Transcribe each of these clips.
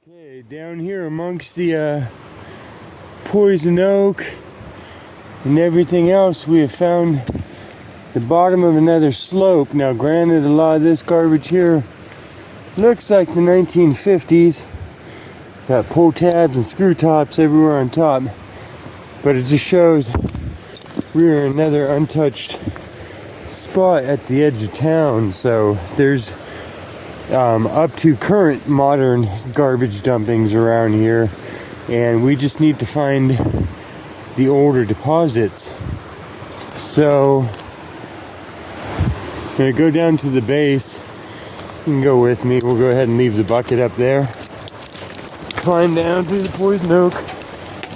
Okay, down here amongst the poison oak and everything else, we have found the bottom of another slope. Now granted, a lot of this garbage here looks like the 1950s. Got pull tabs and screw tops everywhere on top, but it just shows we're in another untouched spot at the edge of town. So there's up to current modern garbage dumpings around here, and we just need to find the older deposits. So I'm gonna go down to the base. You can go with me. We'll go ahead and leave the bucket up there, climb down to the poison oak,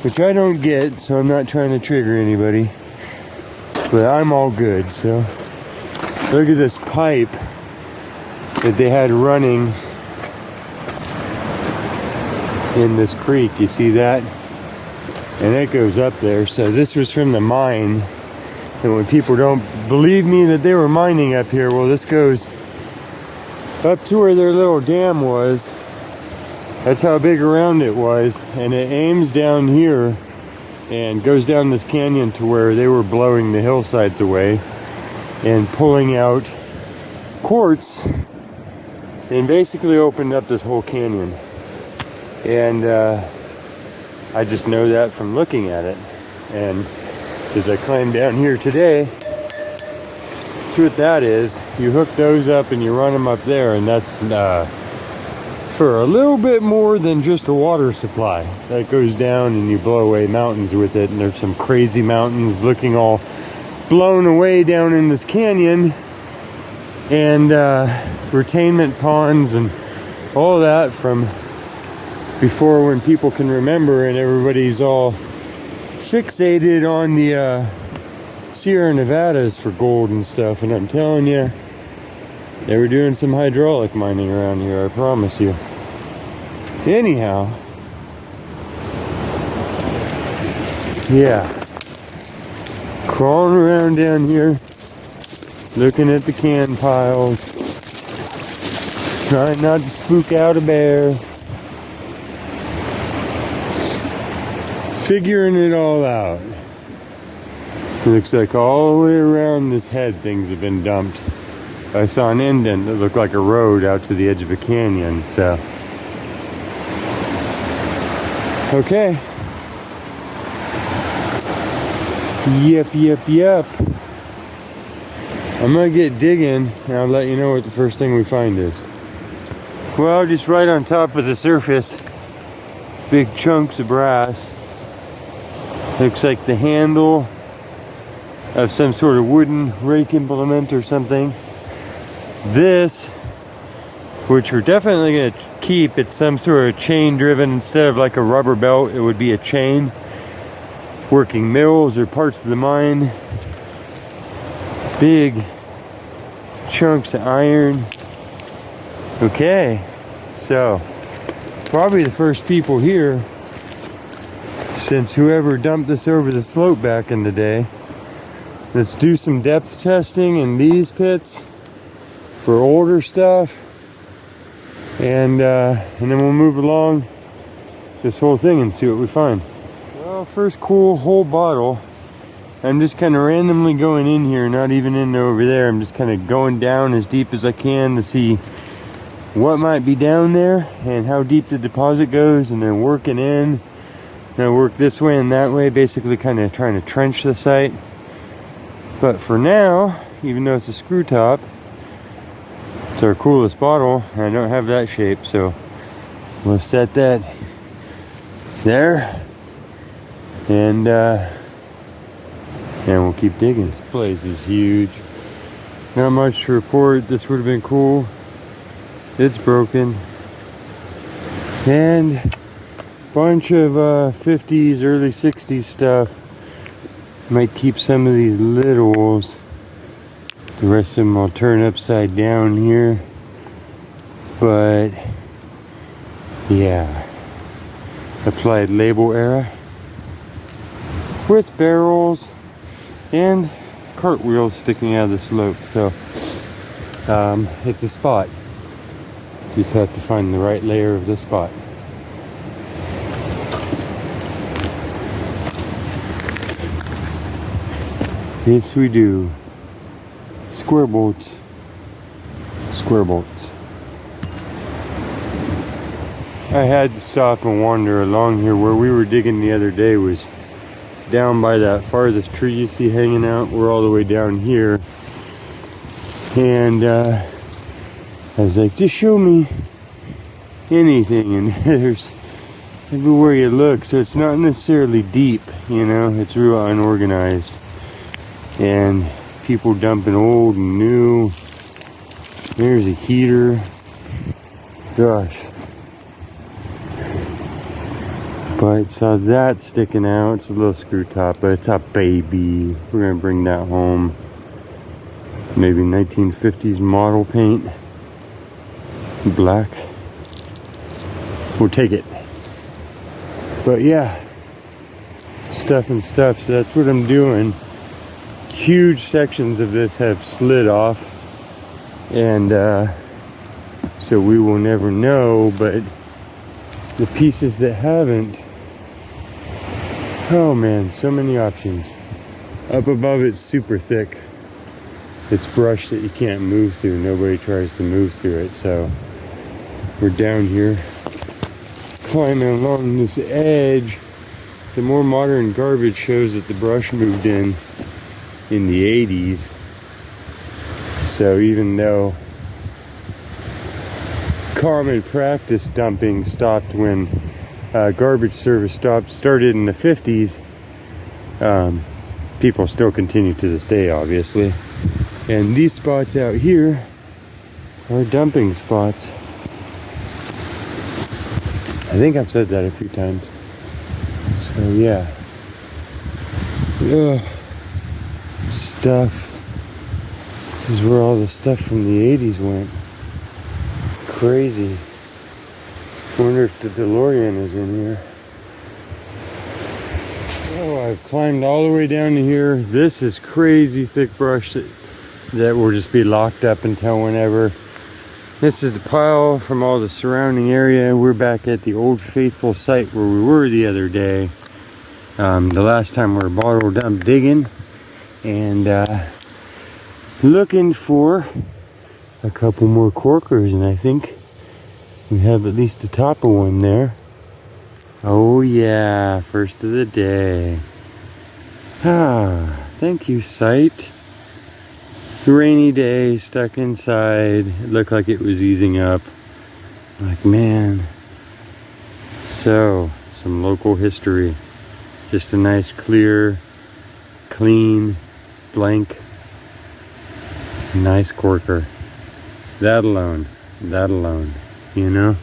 which I don't get, so I'm not trying to trigger anybody, but I'm all good. So look at this pipe that they had running in this creek. You see that? And it goes up there. So this was from the mine. And when people don't believe me that they were mining up here, well, this goes up to where their little dam was. That's how big around it was. And it aims down here and goes down this canyon to where they were blowing the hillsides away and pulling out quartz, and basically opened up this whole canyon. And I just know that from looking at it. And as I climbed down here today, that's what that is. You hook those up and you run them up there, and that's for a little bit more than just a water supply. That goes down and you blow away mountains with it, and there's some crazy mountains looking all blown away down in this canyon, and retainment ponds and all that from before, when people can remember, and everybody's all fixated on the Sierra Nevadas for gold and stuff. And I'm telling you, they were doing some hydraulic mining around here, I promise you. Anyhow, yeah, crawling around down here, looking at the can piles, trying not to spook out a bear, figuring it all out. It looks like all the way around this head things have been dumped. I saw an indent that looked like a road out to the edge of a canyon. So okay, yep, I'm gonna get digging, and I'll let you know what the first thing we find is. Well, just right on top of the surface, big chunks of brass. Looks like the handle of some sort of wooden rake implement or something. This, which we're definitely going to keep, it's some sort of chain driven. Instead of like a rubber belt, it would be a chain. Working mills or parts of the mine. Big chunks of iron. Okay, so probably the first people here, since whoever dumped this over the slope back in the day. Let's do some depth testing in these pits for older stuff, and then we'll move along this whole thing and see what we find. Well, first cool whole bottle. I'm just kind of randomly going in here, not even into over there. I'm just kind of going down as deep as I can to see what might be down there and how deep the deposit goes, and then working in. And I work this way and that way, basically kind of trying to trench the site. But for now, even though it's a screw top, it's our coolest bottle, and I don't have that shape, so we'll set that there, and we'll keep digging. This place is huge. Not much to report. This would have been cool. It's broken. And bunch of 50s, early 60s stuff. Might keep some of these littles. The rest of them I'll turn upside down here. But yeah, applied label era with barrels and cartwheels sticking out of the slope. So it's a spot. Just have to find the right layer of the spot. Yes, we do. Square bolts. Square bolts. I had to stop and wander along here. Where we were digging the other day was down by that farthest tree you see hanging out. We're all the way down here. And I was like, just show me anything. And there's everywhere you look. So it's not necessarily deep, you know. It's real unorganized. And people dumping old and new. There's a heater. Gosh. But so that's sticking out. It's a little screw top, but it's a baby. We're gonna bring that home. Maybe 1950s model paint. Black. We'll take it. But yeah, stuff and stuff. So that's what I'm doing. Huge sections of this have slid off, and so we will never know. But the pieces that haven't, oh man, so many options. Up above it's super thick. It's brush that you can't move through. Nobody tries to move through it. So we're down here climbing along this edge. The more modern garbage shows that the brush moved in the 80s. So even though common practice dumping stopped when garbage service started in the 50s, people still continue to this day, obviously. And these spots out here are dumping spots. I think I've said that a few times. So yeah. Ugh. Stuff. This is where all the stuff from the 80s went. Crazy. Wonder if the DeLorean is in here. Oh, I've climbed all the way down to here. This is crazy thick brush that will just be locked up until whenever. This is the pile from all the surrounding area. We're back at the old faithful site where we were the other day. The last time we were bottle dump digging. And looking for a couple more corkers, and I think we have at least the top of one there. Oh yeah, first of the day. Ah, thank you, site. Rainy day, stuck inside. It looked like it was easing up. Like, man. So, some local history. Just a nice, clear, clean, blank, nice corker. That alone, you know?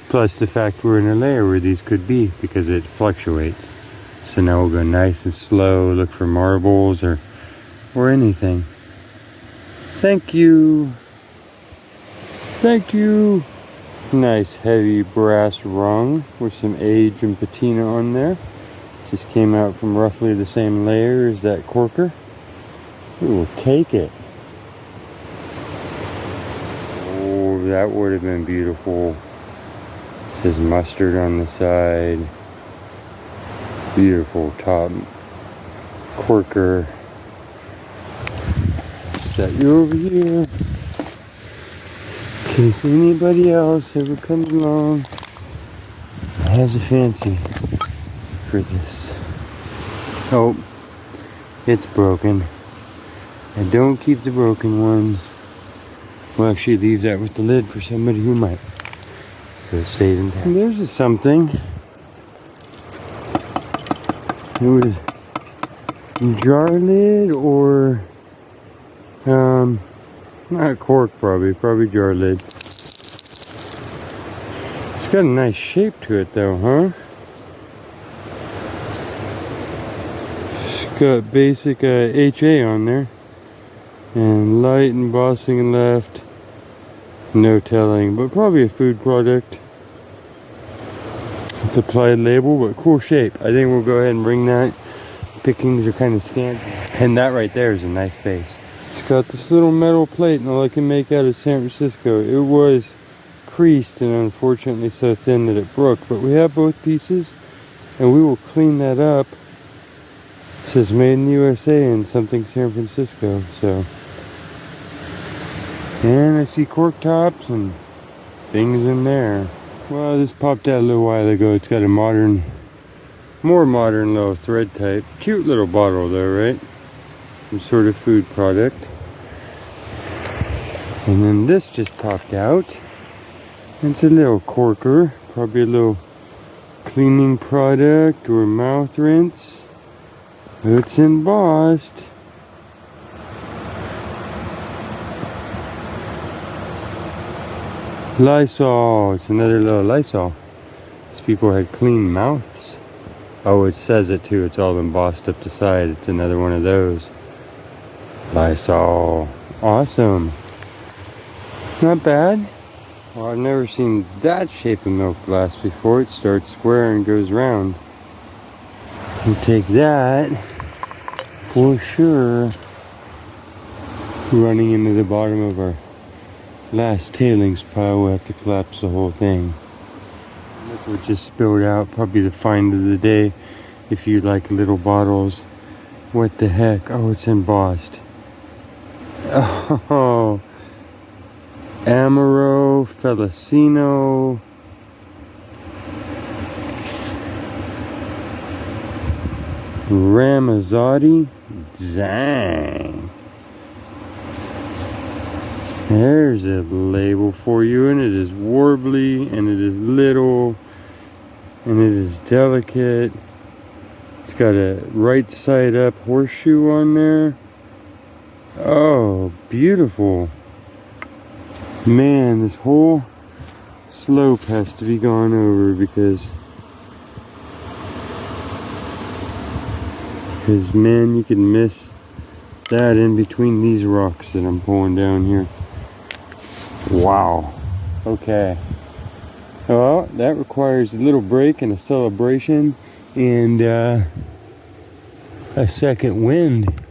Plus the fact we're in a layer where these could be, because it fluctuates. So now we'll go nice and slow, look for marbles or anything. Thank you. Thank you. Nice heavy brass rung with some age and patina on there. Just came out from roughly the same layer as that corker. We will take it. Oh, that would have been beautiful. It says mustard on the side. Beautiful top corker. Set you over here in case anybody else ever comes along and has a fancy for this. Oh, it's broken. I don't keep the broken ones. Well, actually leave that with the lid for somebody who might. So it stays intact. And there's something. It was jar lid or not cork, probably jar lid. It's got a nice shape to it though, huh? It's got basic HA on there. And light embossing and left. No telling, but probably a food product. It's applied label, but cool shape. I think we'll go ahead and bring that. Pickings are kind of scant. And that right there is a nice base. It's got this little metal plate and all I can make out of San Francisco. It was creased and unfortunately so thin that it broke, but we have both pieces and we will clean that up It says made in the USA and something San Francisco, so. And I see cork tops and things in there. Well, this popped out a little while ago. It's got a more modern little thread type. Cute little bottle though, right? Some sort of food product. And then this just popped out. It's a little corker, probably a little cleaning product or mouth rinse. It's embossed. Lysol, it's another little Lysol. These people had clean mouths. Oh, it says it too, it's all embossed up the side. It's another one of those. Lysol, awesome. Not bad. Well, I've never seen that shape of milk glass before. It starts square and goes round. We'll take that for sure. Running into the bottom of our last tailings pile, we'll have to collapse the whole thing. Liquid just spilled out, probably the find of the day if you like little bottles. What the heck? Oh, it's embossed. Oh, Amaro, Felicino, Ramazzotti. Dang. There's a label for you, and it is warbly, and it is little, and it is delicate. It's got a right side up horseshoe on there. Oh, beautiful. Man, this whole slope has to be gone over because man, you can miss that in between these rocks that I'm pulling down here. Wow. Okay. Well, that requires a little break and a celebration and a second wind.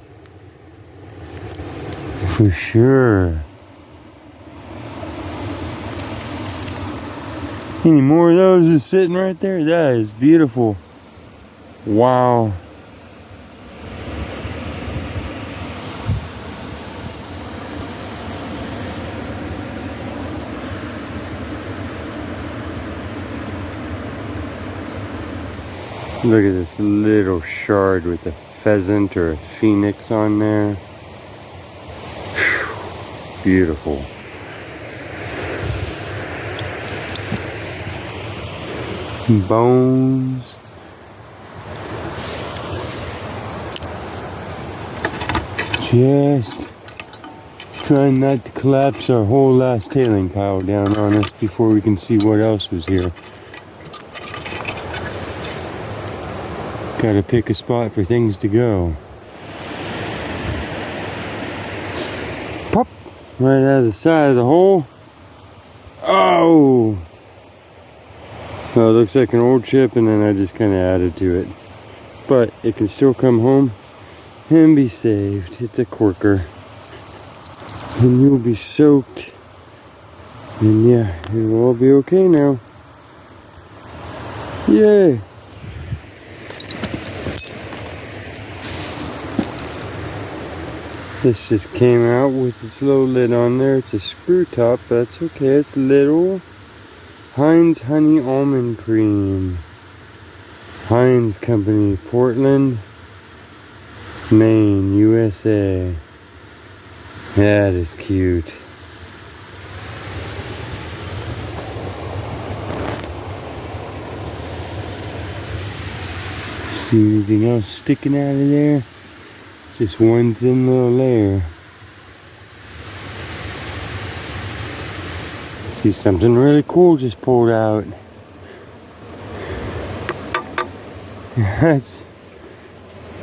For sure. Any more of those just sitting right there? That is beautiful. Wow. Look at this little shard with a pheasant or a phoenix on there. Whew. Beautiful. Bones. Just trying not to collapse our whole last tailing pile down on us before we can see what else was here. Gotta pick a spot for things to go. Pop! Right out of the side of the hole. Oh! Well, it looks like an old chip, and then I just kind of added to it. But it can still come home and be saved. It's a corker. And you'll be soaked. And yeah, it'll all be okay now. Yay! This just came out with this little lid on there. It's a screw top, but that's okay. It's little. Heinz Honey Almond Cream. Heinz Company, Portland, Maine, USA. That is cute. See anything else sticking out of there? Just one thin little layer. See something really cool just pulled out. That's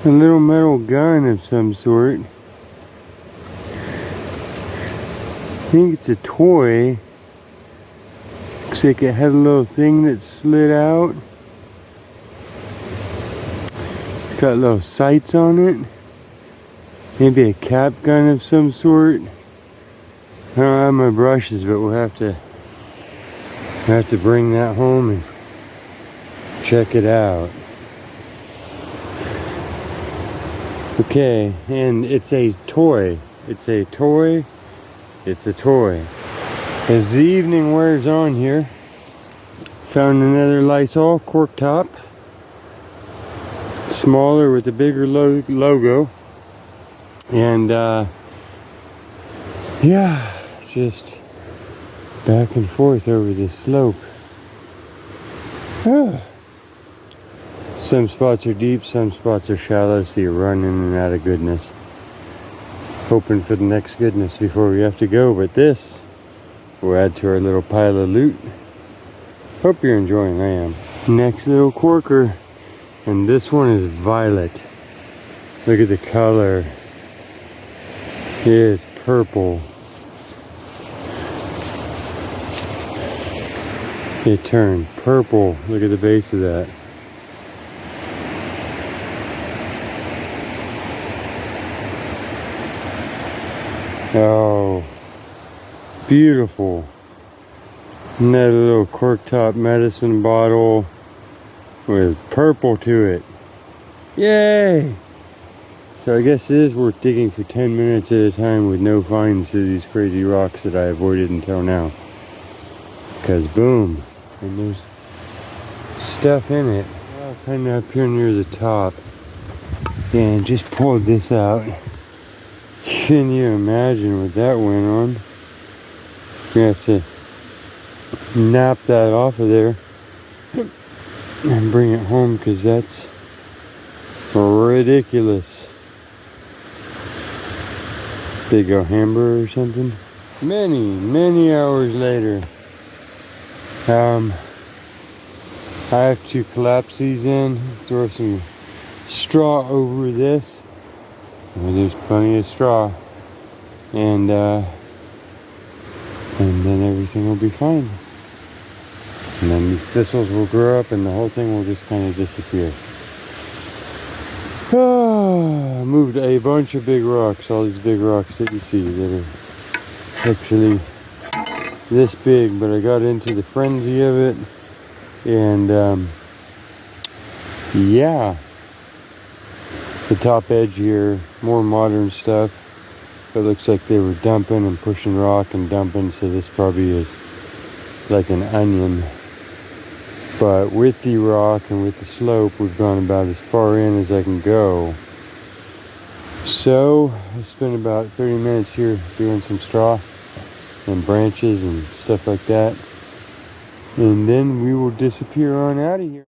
a little metal gun of some sort. I think it's a toy. Looks like it had a little thing that slid out. It's got little sights on it. Maybe a cap gun of some sort. I don't have my brushes, but we'll have to bring that home and check it out. Okay, and it's a toy. It's a toy. It's a toy. As the evening wears on here, found another Lysol cork top. Smaller with a bigger logo. And yeah, just back and forth over this slope. Some spots are deep, some spots are shallow, so you run in and out of goodness. Hoping for the next goodness before we have to go, but this will add to our little pile of loot. Hope you're enjoying, I am. Next little corker, and this one is violet. Look at the color. It is purple. It turned purple. Look at the base of that. Oh, beautiful. Another little cork top medicine bottle with purple to it. Yay! So I guess it is worth digging for 10 minutes at a time with no finds to these crazy rocks that I avoided until now. Because boom, and there's stuff in it. Well, kind of up here near the top. And just pulled this out. Can you imagine what that went on? You have to nap that off of there and bring it home because that's ridiculous. Big Alhambra or something. Many hours later, I have to collapse these in, throw some straw over this. Well, there's plenty of straw, and then everything will be fine. And then these thistles will grow up, and the whole thing will just kind of disappear. I moved a bunch of big rocks, all these big rocks that you see that are actually this big, but I got into the frenzy of it, and yeah. The top edge here, more modern stuff. It looks like they were dumping and pushing rock and dumping, so this probably is like an onion. But with the rock and with the slope, we've gone about as far in as I can go. So I spent about 30 minutes here doing some straw and branches and stuff like that. And then we will disappear on out of here.